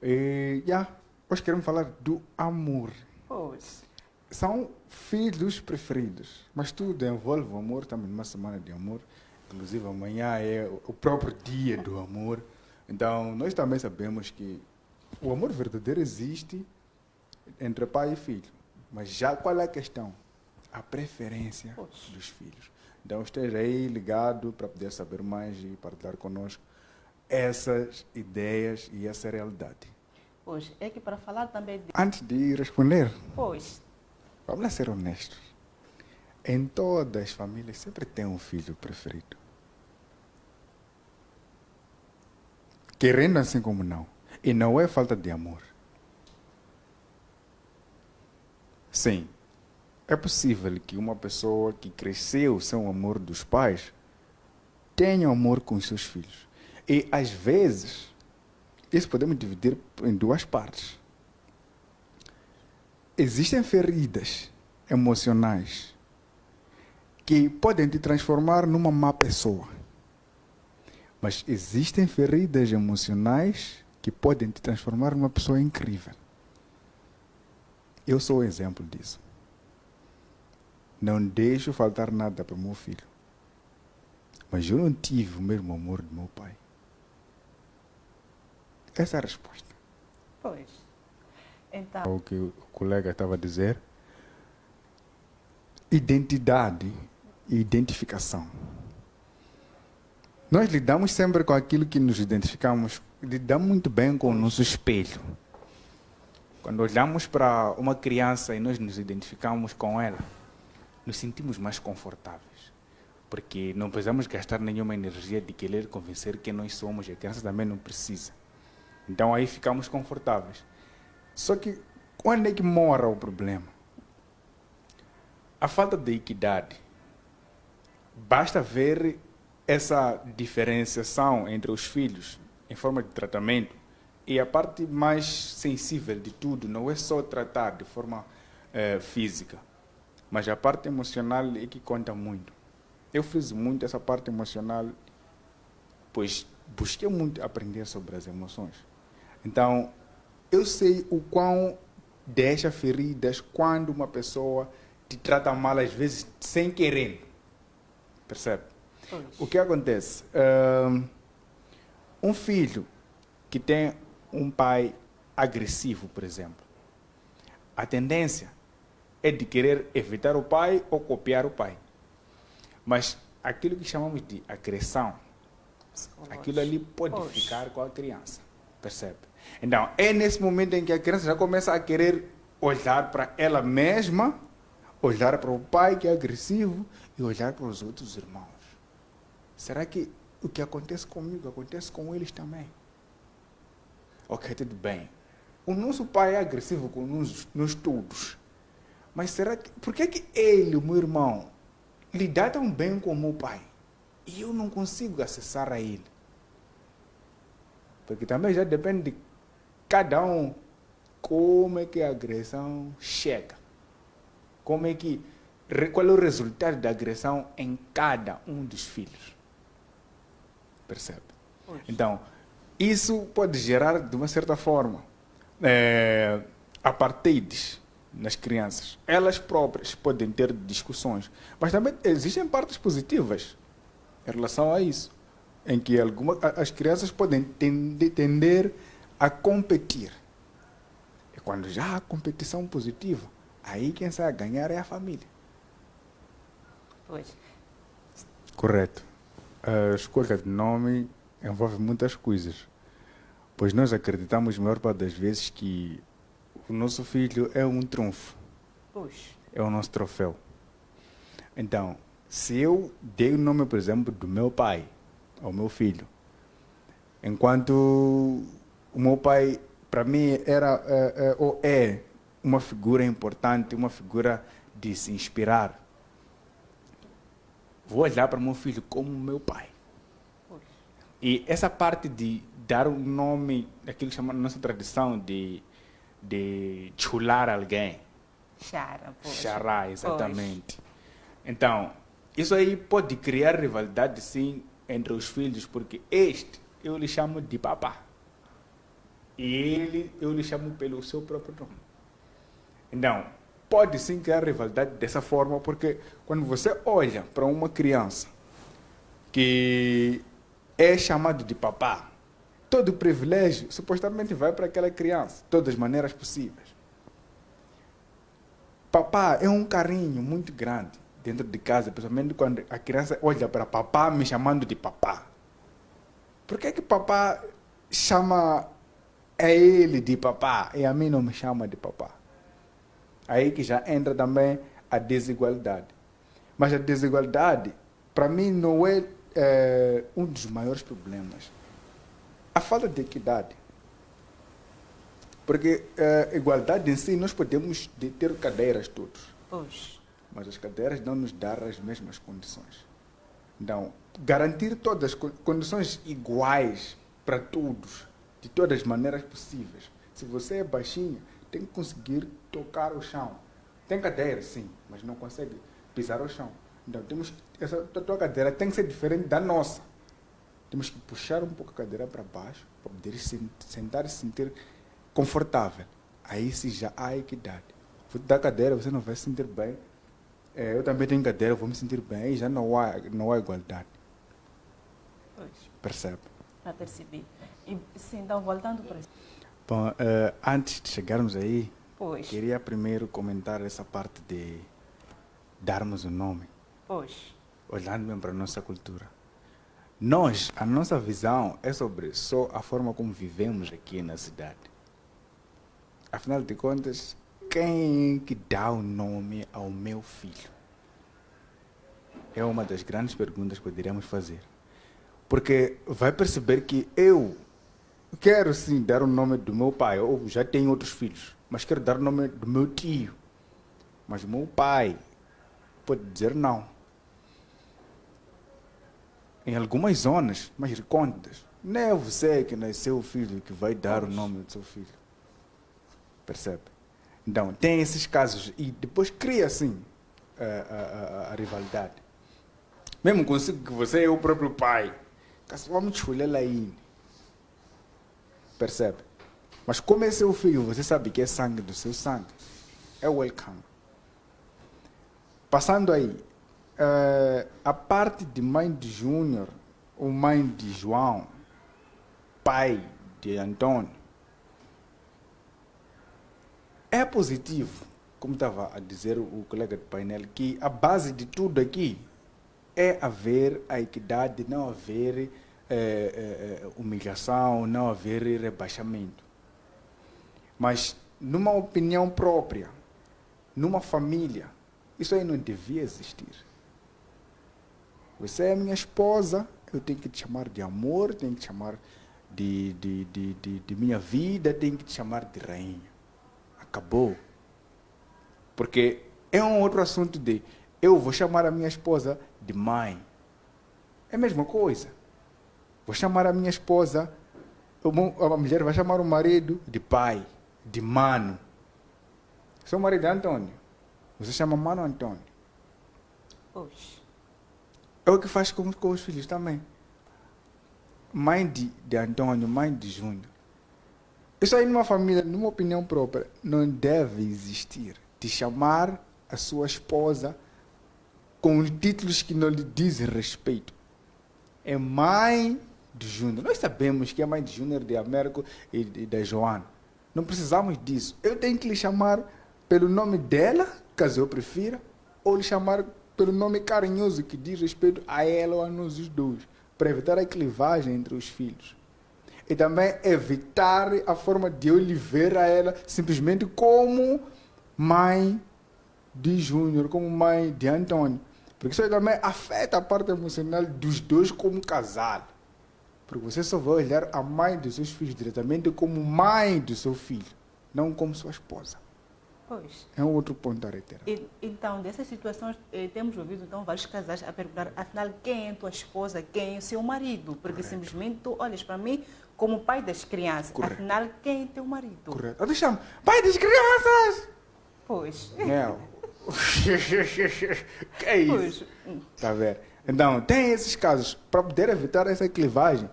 Hoje queremos falar do amor. Pois, São filhos preferidos, mas tudo envolve o amor. Estamos numa semana de amor. Inclusive amanhã é o próprio dia do amor. Então nós também sabemos que o amor verdadeiro existe entre pai e filho. Mas já qual é a questão? A preferência pois. dos filhos. Então esteja aí ligado para poder saber mais e partilhar conosco essas ideias e essa realidade. Pois, é que para falar também de... Antes de responder, Pois, vamos lá ser honestos. Em todas as famílias sempre tem um filho preferido. Querendo assim como não. E não é falta de amor. Sim, é possível que uma pessoa que cresceu sem o amor dos pais tenha amor com os seus filhos. E às vezes, isso podemos dividir em duas partes. Existem feridas emocionais que podem te transformar numa má pessoa. Mas existem feridas emocionais que podem te transformar numa pessoa incrível. Eu sou o exemplo disso. Não deixo faltar nada para o meu filho. Mas eu não tive o mesmo amor do meu pai. Essa é a resposta. pois. Então, O que o colega estava a dizer. Identidade e identificação. Nós lidamos sempre com aquilo que nos identificamos. Lidamos muito bem com o nosso espelho. Quando olhamos para uma criança e nós nos identificamos com ela, nos sentimos mais confortáveis. Porque não precisamos gastar nenhuma energia de querer convencer quem nós somos e a criança também não precisa. Então aí ficamos confortáveis. Só que quando é que mora o problema? A falta de equidade. Basta ver essa diferenciação entre os filhos em forma de tratamento. E a parte mais sensível de tudo não é só tratar de forma física, mas a parte emocional é que conta muito. Eu fiz muito essa parte emocional, pois busquei muito aprender sobre as emoções. Então, eu sei o quão deixa feridas quando uma pessoa te trata mal, às vezes, sem querer. Percebe? pois. O que acontece? Um filho que tem um pai agressivo, por exemplo, a tendência é de querer evitar o pai ou copiar o pai. Mas aquilo que chamamos de agressão, aquilo ali pode Pois. ficar com a criança. Percebe? Então, é nesse momento em que a criança já começa a querer olhar para ela mesma, olhar para o pai que é agressivo e olhar para os outros irmãos. Será que o que acontece comigo acontece com eles também? Ok, tudo bem. O nosso pai é agressivo com nós todos. Mas será que... Por que que ele, o meu irmão, lida tão bem com o meu pai? E eu não consigo acessar a ele? Porque também já depende de cada um como é que a agressão chega. Como é que... Qual é o resultado da agressão em cada um dos filhos. Percebe? Pois. Então, isso pode gerar, de uma certa forma, apartheides nas crianças. Elas próprias podem ter discussões. Mas também existem partes positivas em relação a isso. Em que as crianças podem tender a competir. E quando já há competição positiva, aí quem sai a ganhar é a família. Pois. Correto. A escolha de nome envolve muitas coisas. Pois nós acreditamos, a maior parte das vezes, que o nosso filho é um trunfo. Pois. É o nosso troféu. Então, se eu dei o nome, por exemplo, do meu pai ao meu filho, enquanto o meu pai, para mim, era ou é uma figura importante, uma figura de se inspirar, vou olhar para o meu filho como meu pai. Pois. E essa parte de dar um nome, aquilo que chama na nossa tradição de chular alguém, Chara, pois. chará, exatamente. Então, isso aí pode criar rivalidade, sim, entre os filhos, porque este eu lhe chamo de papá. E eu lhe chamo pelo seu próprio nome. Então, pode sim criar rivalidade dessa forma, porque quando você olha para uma criança que é chamado de papá, todo o privilégio supostamente vai para aquela criança, de todas as maneiras possíveis. Papá é um carinho muito grande dentro de casa, principalmente quando a criança olha para papá me chamando de papá. Por que papá chama a ele de papá e a mim não me chama de papá? Aí que já entra também a desigualdade. Mas a desigualdade, para mim, não é um dos maiores problemas. A falta de equidade. Porque igualdade em si, nós podemos ter cadeiras todos. Pois. Mas as cadeiras não nos dão as mesmas condições. Então, garantir todas as condições iguais para todos, de todas as maneiras possíveis. Se você é baixinho, tem que conseguir tocar o chão. Tem cadeira, sim, mas não consegue pisar o chão. Então, essa tua cadeira tem que ser diferente da nossa. Temos que puxar um pouco a cadeira para baixo, para poder sentar e se sentir confortável. Aí sim já há equidade. Vou te dar cadeira, você não vai se sentir bem. Eu também tenho cadeira, vou me sentir bem. Aí já não há igualdade. Pois. Percebe? Já percebi. E, sim, então, voltando para isso. Bom, antes de chegarmos aí, Pois. queria primeiro comentar essa parte de darmos o nome, Pois. olhando mesmo para a nossa cultura. A nossa visão é sobre só a forma como vivemos aqui na cidade. Afinal de contas, quem é que dá o nome ao meu filho? É uma das grandes perguntas que poderíamos fazer. Porque vai perceber que eu quero sim dar o nome do meu pai, ou já tenho outros filhos, mas quero dar o nome do meu tio. Mas o meu pai pode dizer não. Em algumas zonas mais recônditas, não é você que nasceu o filho que vai dar o nome do seu filho. Percebe? Então, tem esses casos e depois cria assim a rivalidade. Mesmo consigo que você é o próprio pai. Vamos escolher aí. Percebe? Mas como é seu filho, você sabe que é sangue do seu sangue. É welcome. Passando aí, a parte de mãe de Júnior, ou mãe de João, pai de Antônio, é positivo, como estava a dizer o colega de painel, que a base de tudo aqui é haver a equidade, não haver humilhação, não haver rebaixamento. Mas, numa opinião própria, numa família, isso aí não devia existir. Você é minha esposa, eu tenho que te chamar de amor, tenho que te chamar de minha vida, tenho que te chamar de rainha. Acabou. Porque é um outro assunto de eu vou chamar a minha esposa de mãe. É a mesma coisa. Vou chamar a minha esposa, a mulher vai chamar o marido de pai, de mano. Seu marido é Antônio. Você chama mano Antônio. Pois. É o que faz com os filhos também. Mãe de Antônio, mãe de Júnior. Isso aí numa família, numa opinião própria, não deve existir. De chamar a sua esposa com títulos que não lhe dizem respeito. É mãe de Júnior. Nós sabemos que é mãe de Júnior, de Américo e da Joana. Não precisamos disso. Eu tenho que lhe chamar pelo nome dela, caso eu prefira, ou lhe chamar pelo nome carinhoso que diz respeito a ela ou a nós os dois, para evitar a clivagem entre os filhos. E também evitar a forma de eu lhe ver a ela simplesmente como mãe de Júnior, como mãe de Antônio. Porque isso aí também afeta a parte emocional dos dois como casal. Porque você só vai olhar a mãe dos seus filhos diretamente como mãe do seu filho, não como sua esposa. Pois. É um outro ponto a reiterar. Então, dessas situações, temos ouvido então, vários casais a perguntar, afinal, quem é tua esposa, quem é o seu marido? Porque simplesmente tu olhas para mim como pai das crianças. Correto. Afinal, quem é teu marido? Correto. Eu te chamo pai das crianças! Pois. Não. Que é isso? Pois. Tá vendo? Então, tem esses casos. Para poder evitar essa clivagem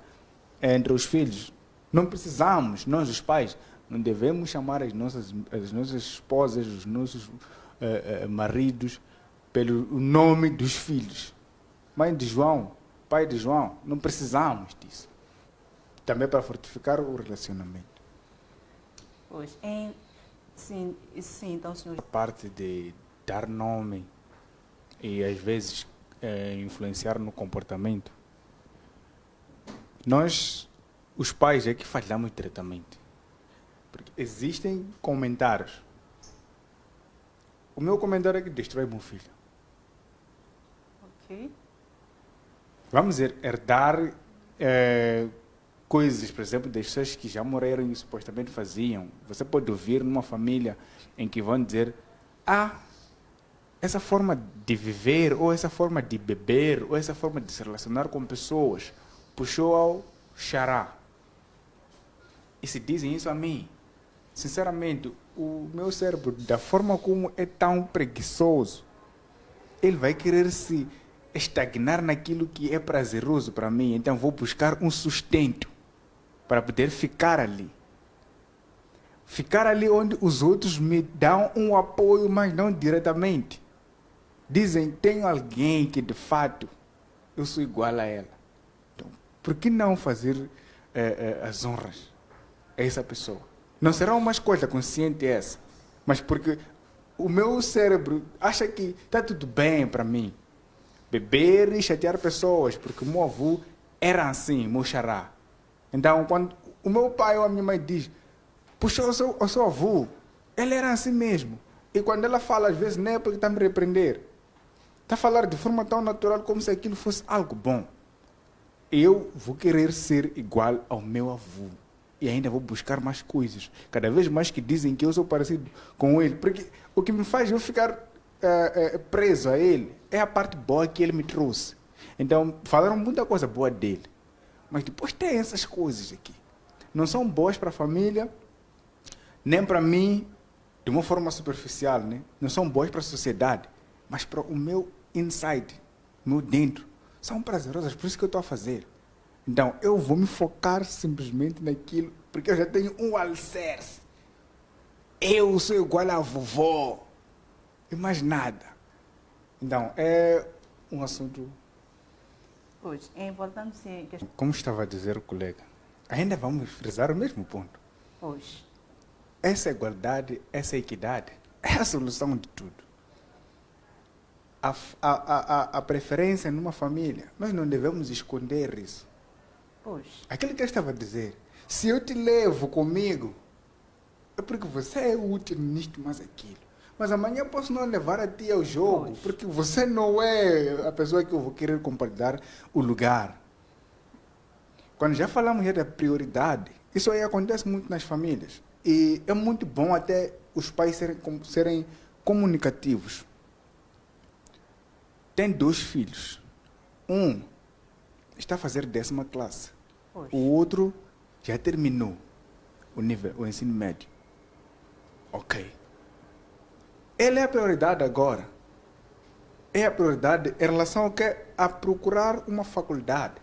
entre os filhos, Não precisamos, nós os pais, não devemos chamar as nossas esposas, os nossos maridos, pelo nome dos filhos. Mãe de João, pai de João, não precisamos disso. Também para fortificar o relacionamento. Pois, sim, então, senhor. A parte de dar nome e às vezes influenciar no comportamento. Nós, os pais, é que falhamos diretamente. Porque existem comentários. O meu comentário é que destrói meu filho. Ok. Vamos herdar coisas, por exemplo, das pessoas que já morreram e supostamente faziam. Você pode ouvir numa família em que vão dizer: essa forma de viver, ou essa forma de beber, ou essa forma de se relacionar com pessoas, puxou ao xará. E se dizem isso a mim, sinceramente, o meu cérebro, da forma como é tão preguiçoso, ele vai querer se estagnar naquilo que é prazeroso para mim. Então vou buscar um sustento para poder ficar ali. Ficar ali onde os outros me dão um apoio, mas não diretamente. Dizem, tenho alguém que de fato eu sou igual a ela. Então, por que não fazer as honras a essa pessoa? Não será uma escolha consciente essa, mas porque o meu cérebro acha que está tudo bem para mim. Beber e chatear pessoas, porque o meu avô era assim, meu xará. Então, quando o meu pai ou a minha mãe diz, puxa o seu avô, ele era assim mesmo. E quando ela fala, às vezes, não é porque está a me repreender. Está a falar de forma tão natural como se aquilo fosse algo bom. Eu vou querer ser igual ao meu avô. E ainda vou buscar mais coisas. Cada vez mais que dizem que eu sou parecido com ele. Porque o que me faz eu ficar preso a ele é a parte boa que ele me trouxe. Então, falaram muita coisa boa dele. Mas depois tem essas coisas aqui. Não são boas para a família, nem para mim, de uma forma superficial, né? Não são boas para a sociedade, mas para o meu inside, o meu dentro. São prazerosas, por isso que eu estou a fazer. Então, eu vou me focar simplesmente naquilo, porque eu já tenho um alicerce. Eu sou igual à vovó. E mais nada. Então, é um assunto... Pois, é importante sim. Como estava a dizer o colega, ainda vamos frisar o mesmo ponto. Pois. Essa igualdade, essa equidade, é a solução de tudo. A preferência numa família, nós não devemos esconder isso. Pois. Aquilo que eu estava a dizer, se eu te levo comigo, é porque você é útil nisto, mas aquilo. Mas amanhã eu posso não levar a ti ao jogo, Pois. porque você não é a pessoa que eu vou querer compartilhar o lugar. Quando já falamos da prioridade, isso aí acontece muito nas famílias. E é muito bom até os pais serem comunicativos. Tem 2 filhos. Um está a fazer 10ª classe. Pois. O outro já terminou o ensino médio. Ok. Ele é a prioridade agora. É a prioridade em relação ao que? A procurar uma faculdade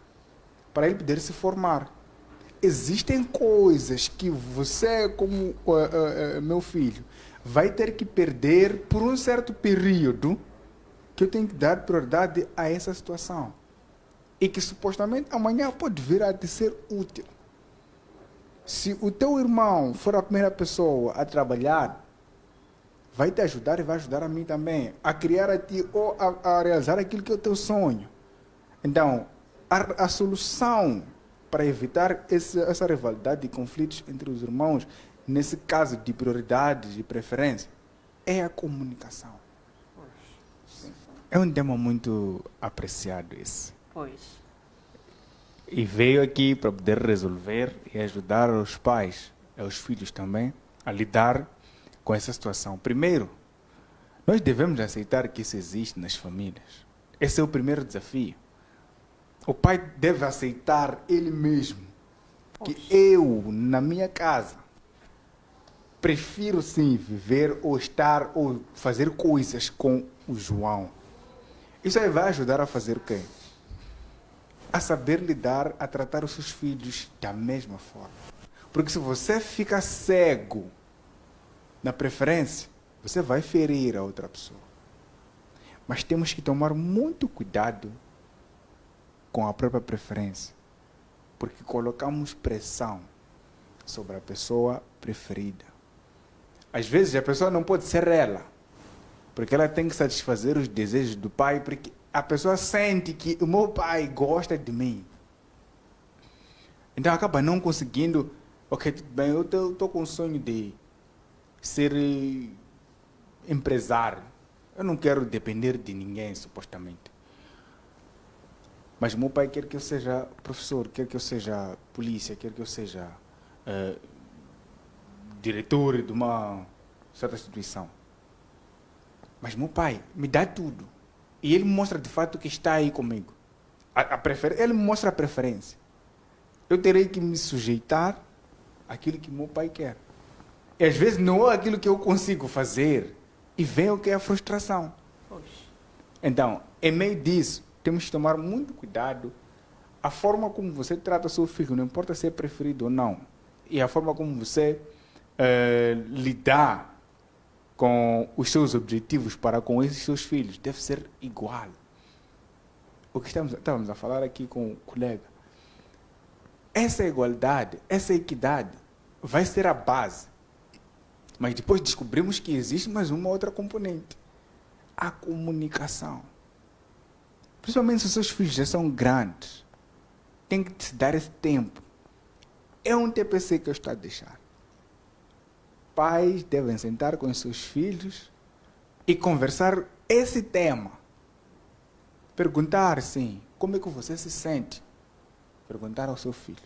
para ele poder se formar. Existem coisas que você, como meu filho, vai ter que perder por um certo período, que eu tenho que dar prioridade a essa situação. E que supostamente amanhã pode vir a te ser útil. Se o teu irmão for a primeira pessoa a trabalhar, vai te ajudar e vai ajudar a mim também, a criar a ti ou a realizar aquilo que é o teu sonho. Então, a solução para evitar essa rivalidade e conflitos entre os irmãos, nesse caso de prioridades e preferência, é a comunicação. É um tema muito apreciado esse. Pois. E veio aqui para poder resolver e ajudar os pais, e os filhos também, a lidar com essa situação. Primeiro, nós devemos aceitar que isso existe nas famílias. Esse é o primeiro desafio. O pai deve aceitar ele mesmo que eu, na minha casa, prefiro sim viver ou estar ou fazer coisas com o João. Isso aí vai ajudar a fazer o quê? A saber lidar, a tratar os seus filhos da mesma forma. Porque se você fica cego na preferência, você vai ferir a outra pessoa. Mas temos que tomar muito cuidado com a própria preferência, porque colocamos pressão sobre a pessoa preferida. Às vezes a pessoa não pode ser ela, porque ela tem que satisfazer os desejos do pai, porque a pessoa sente que o meu pai gosta de mim. Então acaba não conseguindo, ok, tudo bem, eu estou com o sonho de ser empresário. Eu não quero depender de ninguém, supostamente. Mas meu pai quer que eu seja professor, quer que eu seja polícia, quer que eu seja diretor de uma certa instituição. Mas meu pai me dá tudo. E ele me mostra de fato que está aí comigo. Ele me mostra a preferência. Eu terei que me sujeitar àquilo que meu pai quer. E às vezes não é aquilo que eu consigo fazer. E vem o que é a frustração. Pois. Então, em meio disso, temos que tomar muito cuidado. A forma como você trata o seu filho, não importa se é preferido ou não. E a forma como você lidar com os seus objetivos para com esses seus filhos deve ser igual. O que estávamos a falar aqui com o colega. Essa igualdade, essa equidade vai ser a base. Mas depois descobrimos que existe mais uma outra componente. A comunicação. Principalmente se os seus filhos já são grandes. Tem que te dar esse tempo. É um TPC que eu estou a deixar. Pais devem sentar com os seus filhos e conversar esse tema. Perguntar, sim, como é que você se sente? Perguntar ao seu filho,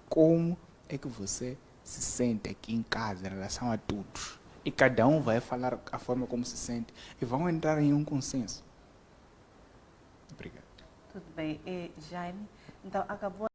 como é que você se sente aqui em casa em relação a todos? E cada um vai falar a forma como se sente e vão entrar em um consenso. Obrigado. Tudo bem. Jaime, então acabou